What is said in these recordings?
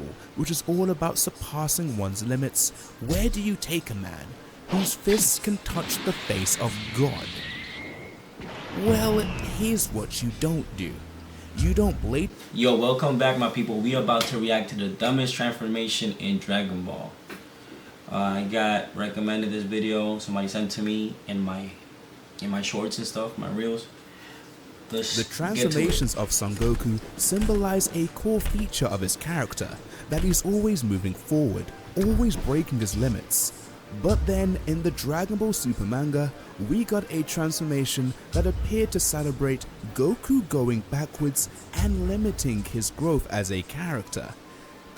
Ball, which is all about surpassing one's limits, where do you take a man whose fists can touch the face of God? Well, here's what you don't do. You don't blade. Yo, welcome back, my people. We are about to react to the dumbest transformation in Dragon Ball. I got recommended this video. Somebody sent to me in my shorts and stuff, my reels. The transformations of Son Goku symbolize a core feature of his character, that he's always moving forward, always breaking his limits. But then, in the Dragon Ball Super manga, we got a transformation that appeared to celebrate Goku going backwards and limiting his growth as a character.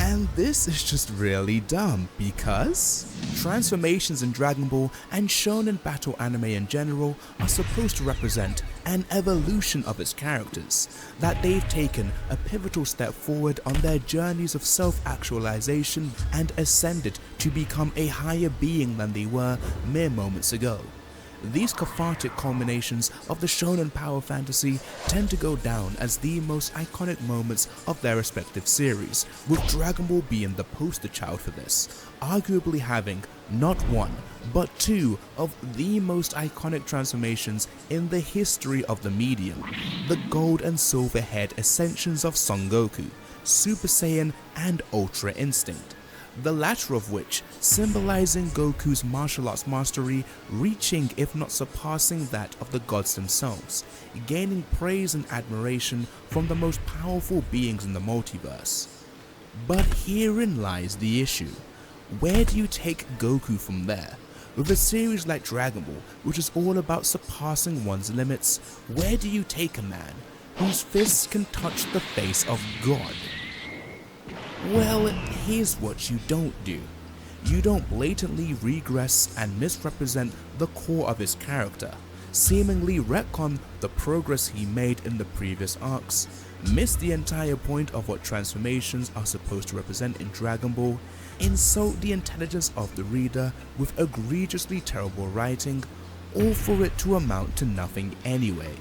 And this is just really dumb because transformations in Dragon Ball and shonen battle anime in general are supposed to represent an evolution of its characters, that they've taken a pivotal step forward on their journeys of self-actualization and ascended to become a higher being than they were mere moments ago. These cathartic culminations of the shonen power fantasy tend to go down as the most iconic moments of their respective series, with Dragon Ball being the poster child for this, arguably having not one, but two of the most iconic transformations in the history of the medium: the gold and silver head ascensions of Son Goku, Super Saiyan and Ultra Instinct, the latter of which symbolizing Goku's martial arts mastery reaching if not surpassing that of the gods themselves, gaining praise and admiration from the most powerful beings in the multiverse. But herein lies the issue. Where do you take Goku from there? With a series like Dragon Ball, which is all about surpassing one's limits, where do you take a man whose fists can touch the face of God? Well, here's what you don't do. You don't blatantly regress and misrepresent the core of his character, seemingly retcon the progress he made in the previous arcs, miss the entire point of what transformations are supposed to represent in Dragon Ball, insult the intelligence of the reader with egregiously terrible writing, all for it to amount to nothing anyway.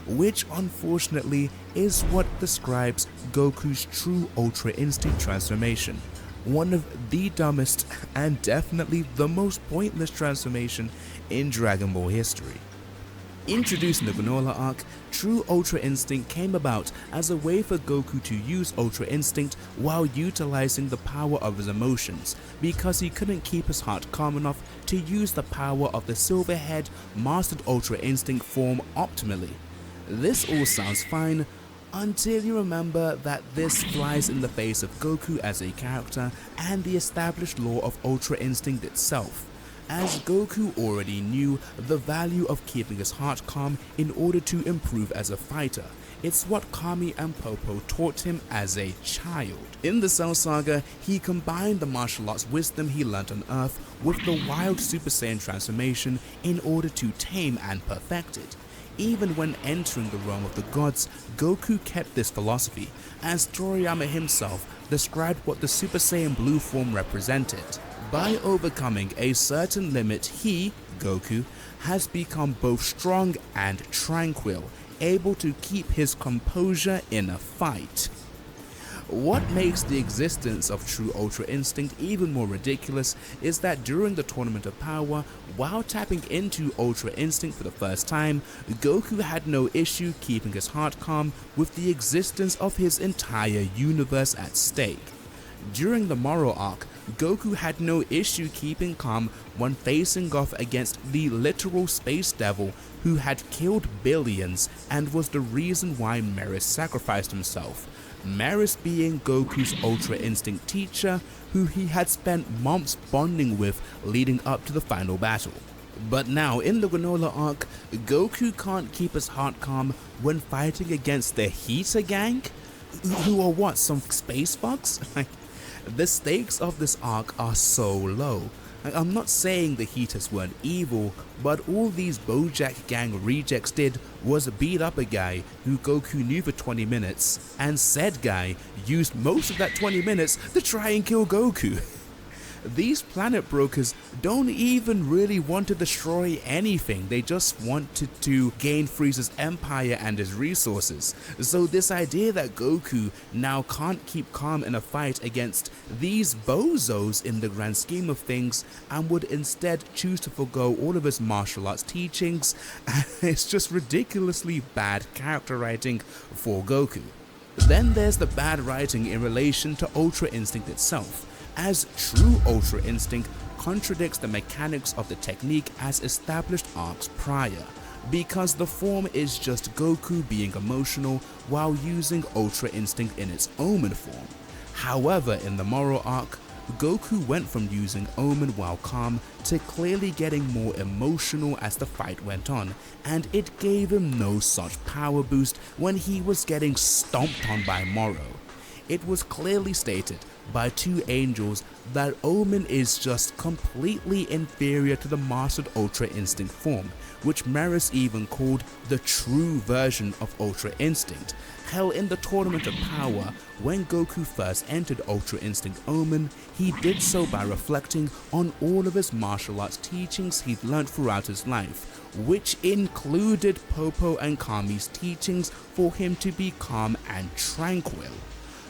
Which unfortunately is what describes Goku's true Ultra Instinct transformation, one of the dumbest and definitely the most pointless transformation in Dragon Ball history. Introduced in the Granola arc, True Ultra Instinct came about as a way for Goku to use Ultra Instinct while utilizing the power of his emotions, because he couldn't keep his heart calm enough to use the power of the Silver Head Mastered Ultra Instinct form optimally. This all sounds fine until you remember that this flies in the face of Goku as a character and the established law of Ultra Instinct itself, as Goku already knew the value of keeping his heart calm in order to improve as a fighter. It's what Kami and Popo taught him as a child. In the Cell Saga, he combined the martial arts wisdom he learnt on Earth with the wild Super Saiyan transformation in order to tame and perfect it. Even when entering the realm of the gods, Goku kept this philosophy, as Toriyama himself described what the Super Saiyan Blue form represented. By overcoming a certain limit, he, Goku, has become both strong and tranquil, able to keep his composure in a fight. What makes the existence of True Ultra Instinct even more ridiculous is that during the Tournament of Power, while tapping into Ultra Instinct for the first time, Goku had no issue keeping his heart calm with the existence of his entire universe at stake. During the Moro arc, Goku had no issue keeping calm when facing off against the literal space devil who had killed billions and was the reason why Meris sacrificed himself. Meris being Goku's Ultra Instinct teacher, who he had spent months bonding with leading up to the final battle. But now in the Granola arc, Goku can't keep his heart calm when fighting against the Hita gang? Who are what, some space bugs? The stakes of this arc are so low. I'm not saying the Hitas weren't evil, but all these Bojack gang rejects did was beat up a guy who Goku knew for 20 minutes, and said guy used most of that 20 minutes to try and kill Goku. These planet brokers don't even really want to destroy anything, they just wanted to gain Frieza's empire and his resources. So this idea that Goku now can't keep calm in a fight against these bozos in the grand scheme of things and would instead choose to forgo all of his martial arts teachings, it's just ridiculously bad character writing for Goku. Then there's the bad writing in relation to Ultra Instinct itself, as true Ultra Instinct contradicts the mechanics of the technique as established arcs prior, because the form is just Goku being emotional while using Ultra Instinct in its Omen form. However, in the Moro arc, Goku went from using Omen while calm to clearly getting more emotional as the fight went on, and it gave him no such power boost when he was getting stomped on by Moro. It was clearly stated by two angels that Omen is just completely inferior to the mastered Ultra Instinct form, which Meris even called the true version of Ultra Instinct. Hell, in the Tournament of Power, when Goku first entered Ultra Instinct Omen, he did so by reflecting on all of his martial arts teachings he'd learned throughout his life, which included Popo and Kami's teachings for him to be calm and tranquil.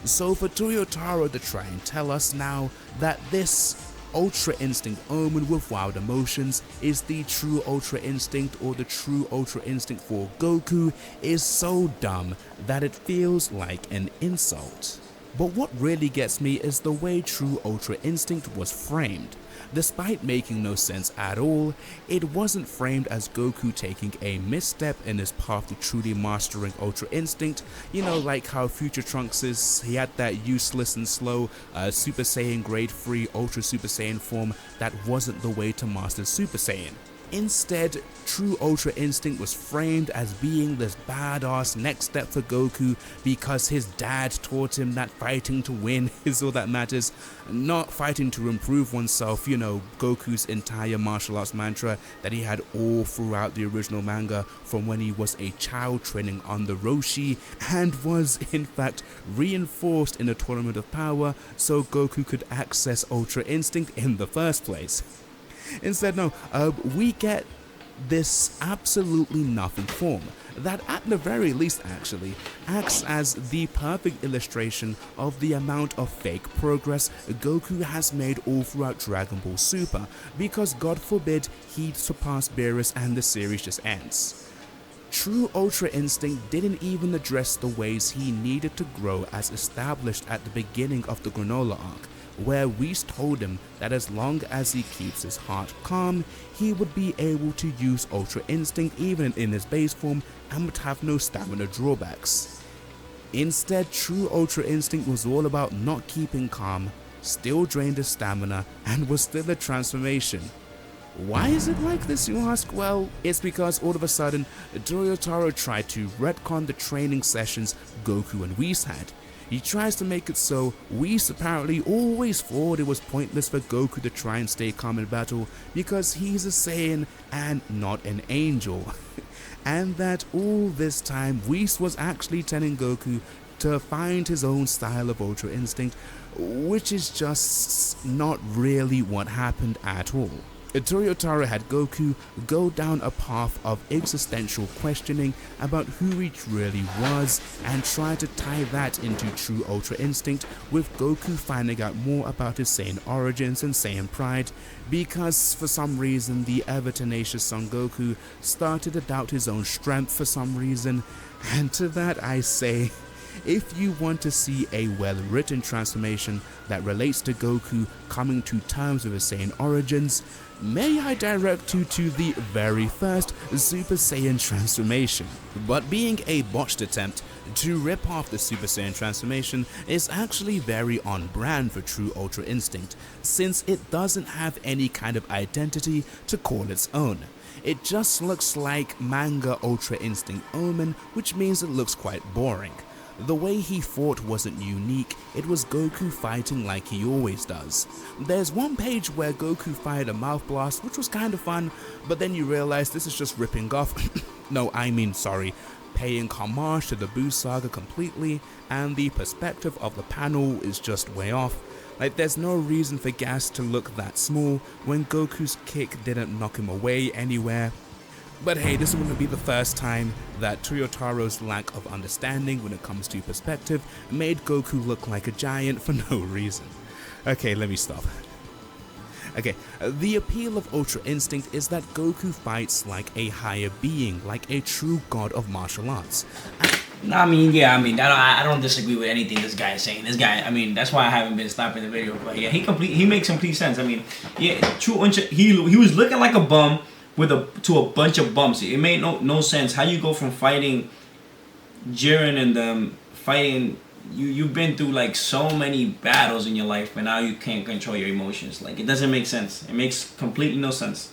So for Toyotaro to try and tell us now that this Ultra Instinct Omen with wild emotions is the true Ultra Instinct or the true Ultra Instinct for Goku is so dumb that it feels like an insult. But what really gets me is the way true Ultra Instinct was framed. Despite making no sense at all, it wasn't framed as Goku taking a misstep in his path to truly mastering Ultra Instinct, you know, like how Future Trunks is, he had that useless and slow Super Saiyan grade 3 Ultra Super Saiyan form that wasn't the way to master Super Saiyan. Instead, true Ultra Instinct was framed as being this badass next step for Goku because his dad taught him that fighting to win is all that matters, not fighting to improve oneself, you know, Goku's entire martial arts mantra that he had all throughout the original manga from when he was a child training on the Roshi, and was in fact reinforced in the Tournament of Power so Goku could access Ultra Instinct in the first place. Instead, no, we get this absolutely nothing form that at the very least actually acts as the perfect illustration of the amount of fake progress Goku has made all throughout Dragon Ball Super, because God forbid he'd surpass Beerus and the series just ends. True Ultra Instinct didn't even address the ways he needed to grow as established at the beginning of the Granola arc, where Whis told him that as long as he keeps his heart calm, he would be able to use Ultra Instinct even in his base form and would have no stamina drawbacks. Instead, true Ultra Instinct was all about not keeping calm, still drained his stamina, and was still a transformation. Why is it like this, you ask? Well, it's because all of a sudden, Toyotaro tried to retcon the training sessions Goku and Whis had. He tries to make it so Whis apparently always thought it was pointless for Goku to try and stay calm in battle because he's a Saiyan and not an angel. And that all this time Whis was actually telling Goku to find his own style of Ultra Instinct, which is just not really what happened at all. Toyotaro had Goku go down a path of existential questioning about who he really was and try to tie that into true Ultra Instinct, with Goku finding out more about his Saiyan origins and Saiyan pride, because for some reason the ever tenacious Son Goku started to doubt his own strength for some reason, and to that I say, if you want to see a well-written transformation that relates to Goku coming to terms with his Saiyan origins, may I direct you to the very first Super Saiyan transformation. But being a botched attempt to rip off the Super Saiyan transformation is actually very on brand for true Ultra Instinct, since it doesn't have any kind of identity to call its own. It just looks like manga Ultra Instinct Omen, which means it looks quite boring. The way he fought wasn't unique, it was Goku fighting like he always does. There's one page where Goku fired a mouth blast, which was kind of fun, but then you realize this is just ripping off, paying homage to the Buu saga completely, and the perspective of the panel is just way off. Like, there's no reason for Gas to look that small when Goku's kick didn't knock him away anywhere. But hey, this wouldn't be the first time that Toyotaro's lack of understanding when it comes to perspective made Goku look like a giant for no reason. Okay, let me stop. Okay, the appeal of Ultra Instinct is that Goku fights like a higher being, like a true god of martial arts. I don't disagree with anything this guy is saying. This guy, that's why I haven't been stopping the video. But yeah, he makes complete sense. He was looking like a bum to a bunch of bumps. It made no sense how you go from fighting Jiren and them fighting. You've been through like so many battles in your life, but now you can't control your emotions. Like, it doesn't make sense. It makes completely no sense.